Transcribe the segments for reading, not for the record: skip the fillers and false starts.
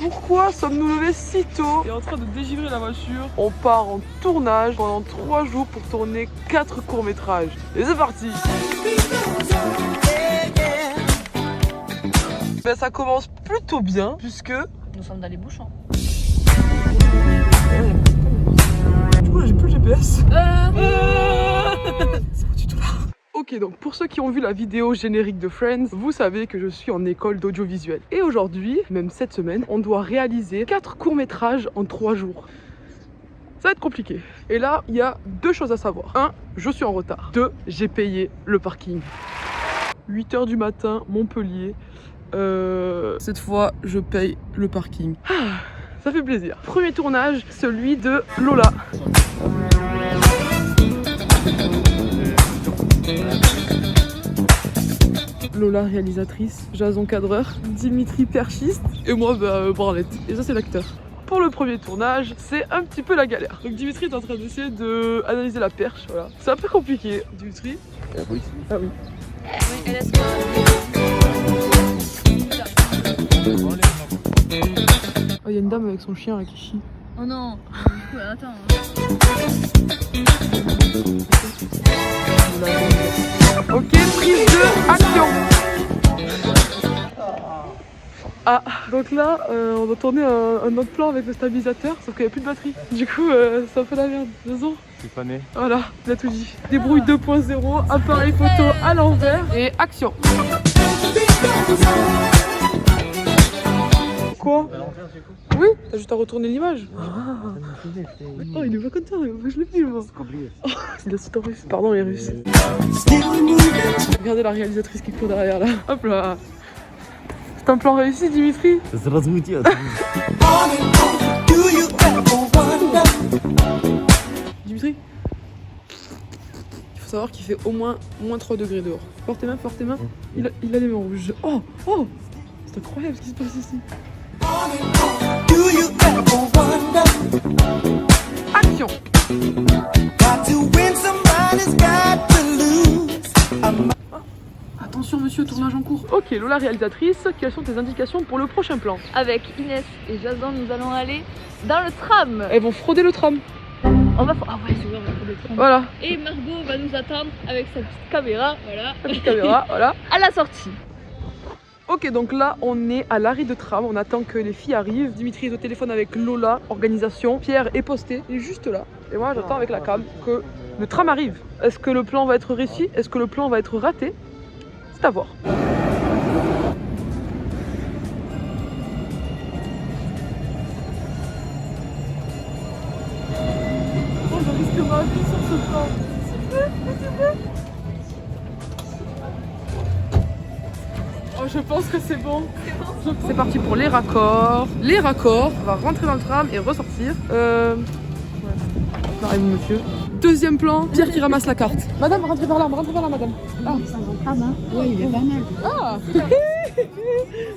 Pourquoi sommes-nous levés si tôt et en train de dégivrer la voiture? On part en tournage pendant 3 jours pour tourner 4 courts-métrages. Et c'est parti! Ben, ça commence plutôt bien puisque nous sommes dans les bouchons. Du coup là j'ai plus le GPS. C'est pas du tout là. Ok, donc pour ceux qui ont vu la vidéo générique de Friends, vous savez que je suis en école d'audiovisuel. Et aujourd'hui, même cette semaine, on doit réaliser 4 courts-métrages en 3 jours. Ça va être compliqué. Et là, il y a 2 choses à savoir. 1, je suis en retard. 2, j'ai payé le parking. 8 h du matin, Montpellier. Cette fois, je paye le parking. Ça fait plaisir. Premier tournage, celui de Lola. Lola réalisatrice, Jason cadreur, Dimitri perchiste et moi branlette. Et ça c'est l'acteur. Pour le premier tournage, c'est un petit peu la galère. Donc Dimitri est en train d'essayer d'analyser la perche, voilà. C'est un peu compliqué. Dimitri? Oui. Ah oui. Oui, Oh, il y a une dame avec son chien là, qui chie. oh non, attends. Ok, prise de action. Ah, donc là, on va tourner un autre plan avec le stabilisateur, sauf qu'il n'y a plus de batterie. Du coup, c'est un peu la merde. Raison. C'est pas né. Voilà, il a tout dit. Débrouille 2.0, appareil photo à l'envers et action. Quoi? Oui, t'as juste à retourner l'image. Oh, il est pas content, il veut que je le filme. Oh, il a sauté en russe. Pardon les Russes. Regardez la réalisatrice qui court derrière là. Hop là. C'est un plan réussi, Dimitri. Dimitri, il faut savoir qu'il fait au moins 3 degrés dehors. Porte tes mains, porte tes mains. Il a les mains rouges. Oh, oh, c'est incroyable ce qui se passe ici. Action. Attention monsieur, tournage en cours. Ok, Lola réalisatrice, quelles sont tes indications pour le prochain plan? Avec Inès et Jason, nous allons aller dans le tram. Elles vont frauder le tram. On va ah ouais, c'est vrai, on va frauder le tram. Voilà, Et Margot va nous attendre avec sa petite caméra, voilà, la petite caméra, voilà. à la sortie. Ok, donc là, on est à l'arrêt de tram, on attend que les filles arrivent. Dimitri est au téléphone avec Lola, organisation. Pierre est posté, il est juste là. Et moi, j'attends avec la cam que le tram arrive. Est-ce que le plan va être réussi? Est-ce que le plan va être raté? C'est à voir. Oh, je risque ma vie sur ce plan. S'il te plaît, s'il te plaît. Oh, je pense que c'est bon. C'est parti pour les raccords. Les raccords, on va rentrer dans le tram et ressortir. Pareil, monsieur. Deuxième plan, Pierre qui ramasse la carte. Madame, rentrez par là, madame. Ah, Ouais, il est pas mal. ah.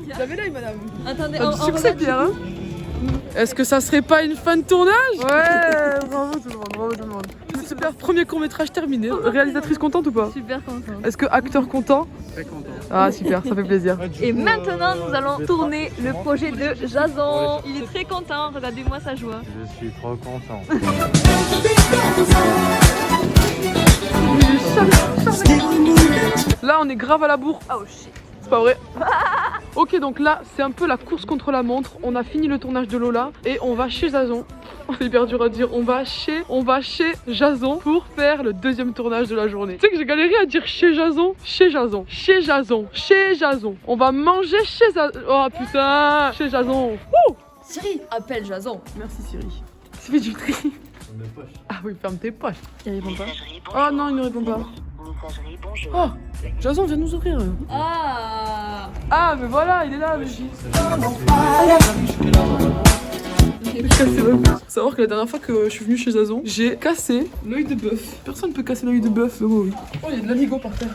Vous avez l'œil, madame. Attendez, Pas du succès, Pierre, hein. Est-ce que ça serait pas une fin de tournage? Ouais, bravo tout le monde, Super, premier court-métrage terminé. Réalisatrice contente ou pas? super content. Est-ce que acteur content? Très content. Ah super, ça fait plaisir. Et maintenant, nous allons tourner le projet de Jason. Il est très content, regardez-moi sa joie. Je suis trop content. Là on est grave à la bourre. Oh shit. C'est pas vrai. Ok, donc là c'est un peu la course contre la montre. On a fini le tournage de Lola et on va chez Jason. C'est hyper dur à dire. On va chez Jason pour faire le deuxième tournage de la journée. Tu sais que j'ai galéré à dire chez Jason. On va manger chez Jason. Oh putain, chez Jason. Wouh. Siri, appelle Jason. Merci Siri. C'est fait du tri. Ah oui, ferme tes poches. Il répond pas. Oh non, il ne répond pas. Oh, Jason vient nous ouvrir. Ah. Ah, mais voilà, il est là, le J. Faut savoir que la dernière fois que je suis venue chez Jason, j'ai cassé l'œil de bœuf. Personne ne peut casser l'œil de bœuf, mais oui. Oh, il y a de l'amigo par terre.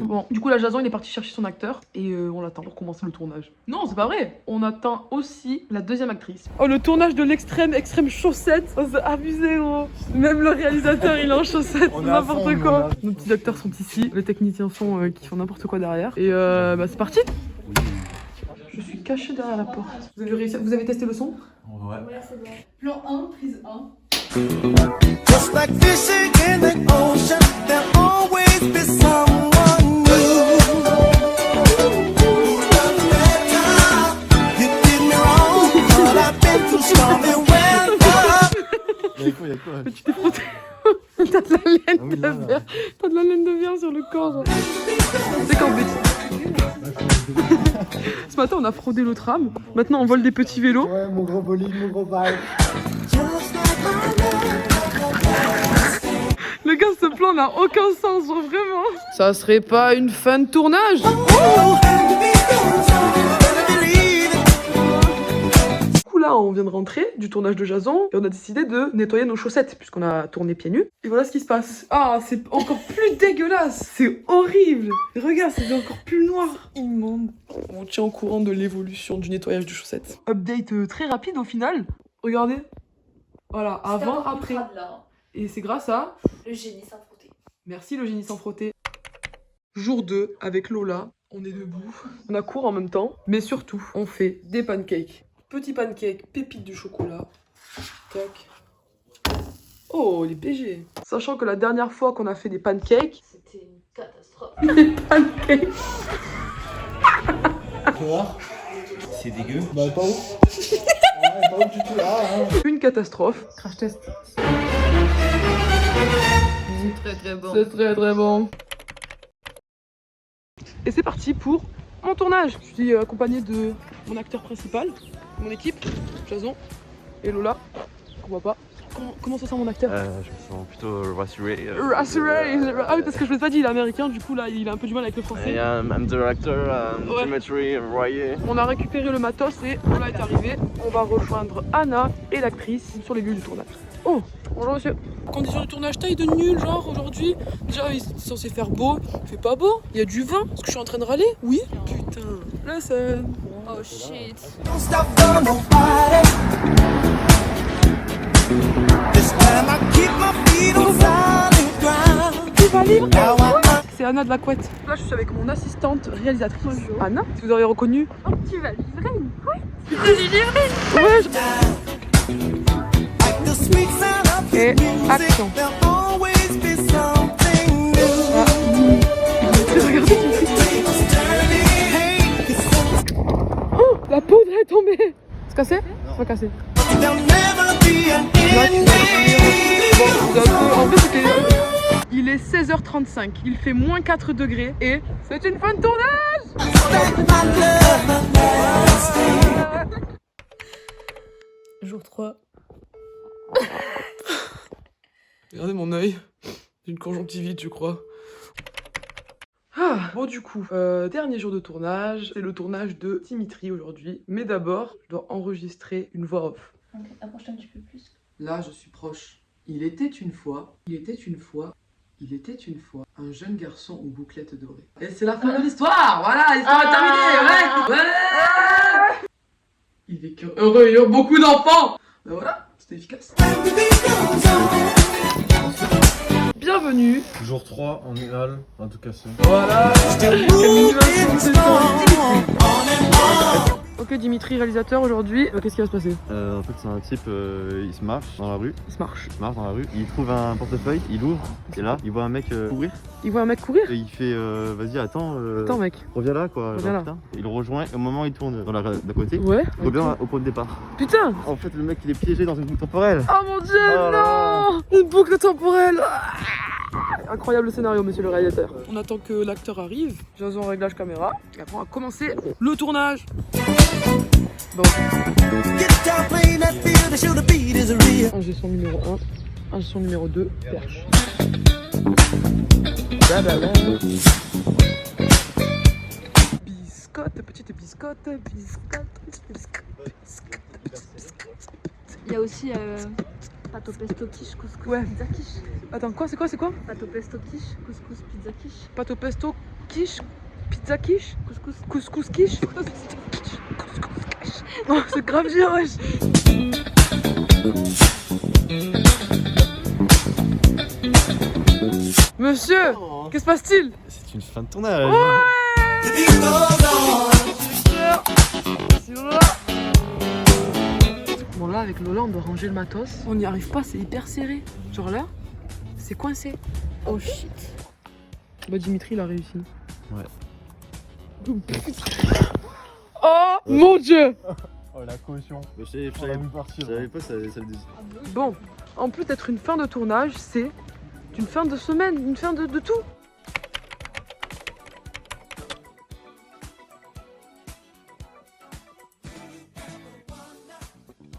Bon, Bon, du coup, là, Jason, il est parti chercher son acteur et on l'attend pour commencer le tournage. Non, c'est pas vrai. On attend aussi la deuxième actrice. Oh, le tournage de l'extrême chaussette. Oh, c'est abusé, gros. Même le réalisateur, il est en chaussettes. N'importe quoi. Nos petits acteurs sont ici. Les techniciens sont qui font n'importe quoi derrière. Et bah, c'est parti. Je suis cachée derrière la porte. Vous avez testé le son? Ouais. Ouais, c'est bon. Plan 1, prise 1. Just like fishing in the ocean, there'll always be someone new. You did me wrong, but I've been through stormy weather. Y'a quoi? Tu t'es frotté. T'as de la laine Ah oui, de là, verre. T'as de la laine de verre sur le corps. Genre. C'est qu'en ce matin, on a fraudé le tram. Maintenant, on vole des petits vélos. Ouais, mon gros bolide, mon gros bike. Le gars, ce plan n'a aucun sens, genre vraiment. Ça serait pas une fin de tournage? Du coup, là, on vient de rentrer du tournage de Jason et on a décidé de nettoyer nos chaussettes puisqu'on a tourné pieds nus. Et voilà ce qui se passe. Ah, c'est encore plus dégueulasse. C'est horrible. Regarde, c'est encore plus noir. Immonde. On tient au courant de l'évolution du nettoyage de chaussettes. Update très rapide au final. Regardez. Voilà, avant, après. Et c'est grâce à... Le génie sans frotter. Merci le génie sans frotter. Jour 2 avec Lola. On est debout. On a cours en même temps. Mais surtout, on fait des pancakes. Petits pancakes, pépites de chocolat. Tac. Oh, les BG. Sachant que la dernière fois qu'on a fait des pancakes... C'était une catastrophe. Des pancakes. Quoi? C'est dégueu. Bah, pas ouf. Ouais, pas ouf du tout. Une catastrophe. Crash test. C'est très très bon. C'est très très bon. Et c'est parti pour mon tournage. Je suis accompagnée de mon acteur principal, mon équipe, Jason et Lola, qu'on voit pas. Comment ça sent mon acteur? Je me sens plutôt rassuré. Rassuré. Ah oui, parce que je l'ai pas dit, il est américain, du coup là il a un peu du mal avec le français. I'm director, Ouais. Dimitri Royer. On a récupéré le matos et Lola est arrivée. On va rejoindre Anna et l'actrice sur les lieux du tournage. Oh, bonjour monsieur. Conditions de tournage taille de nul, genre aujourd'hui. Déjà, il est censé faire beau. Il fait pas beau. Il y a du vin. Est-ce que je suis en train de râler? Oui. Putain. La scène. Oh shit. Don't stop for nobody. This time I keep my feet on solid ground. Tu vas livrer? Now I C'est Anna de la couette. Là, je suis avec mon assistante réalisatrice. Bonjour. Anna, si vous auriez reconnu. Oh, tu vas livrer une couette? Tu vas lui livrer? Ouais, like the sweet sound of Et his music. action. There'll always be something new. Regardez, Hey, oh, la poudre est tombée. C'est cassé? C'est pas cassé. there'll never be an Là, tu ending. Bon, c'est un peu- en fait, c'était... Il est 16h35, il fait moins 4 degrés et c'est une fin de tournage. Jour 3. Regardez mon œil, j'ai une conjonctivite je crois. Ah, bon du coup, dernier jour de tournage, c'est le tournage de Dimitri aujourd'hui. Mais d'abord, je dois enregistrer une voix off. Approche-toi un petit peu plus. Là, je suis proche. Il était une fois un jeune garçon aux bouclettes dorées. Et c'est la fin de l'histoire. Voilà, l'histoire est terminée. Ouais. Ouais. Il vécut heureux et eurent beaucoup d'enfants. Ben voilà, c'était efficace. Bienvenue. Jour 3 en Hall, en tout cas c'est. Voilà. Moving strong, on and on. Ok, Dimitri, réalisateur aujourd'hui. Qu'est-ce qui va se passer? En fait, c'est un type, il se marche dans la rue. Il se marche. Il marche dans la rue. Il trouve un portefeuille, il ouvre. Et là, il voit un mec courir. Il voit un mec courir. Et il fait, vas-y, attends. Attends, mec. Reviens là, quoi. Reviens là. Putain. Il le rejoint au moment où il tourne dans la d'un côté. Ouais. Il revient au point de départ. Putain. En fait, le mec, il est piégé dans une boucle temporelle. Oh mon dieu, Oh là non. Une boucle temporelle. Incroyable scénario, monsieur le réalisateur. On attend que l'acteur arrive. Jason en réglage caméra. Et après, on va commencer le tournage. Bon. Guitar playing that feel to show the beat is real. Ingé son numéro 1. Ingé son numéro 2. Perche. Biscotte, petite biscotte, biscotte. Il y a aussi pâte au pesto quiche, couscous, Ouais. pizza quiche. Attends, quoi? C'est quoi? Pâte au pesto quiche, couscous, pizza quiche. Pâte au pesto, quiche, pizza quiche, couscous quiche. Non, c'est grave dur, wesh. Monsieur, que se passe-t-il? C'est une fin de tournage. Bon là avec Lola on doit ranger le matos. On n'y arrive pas, c'est hyper serré. Genre là, c'est coincé. Oh shit. Bah Dimitri il a réussi. Ouais. Oh mon dieu. Oh la caution. Je savais On a vu partir. pas, ça le disait. Bon, en plus d'être une fin de tournage, c'est une fin de semaine, une fin de tout.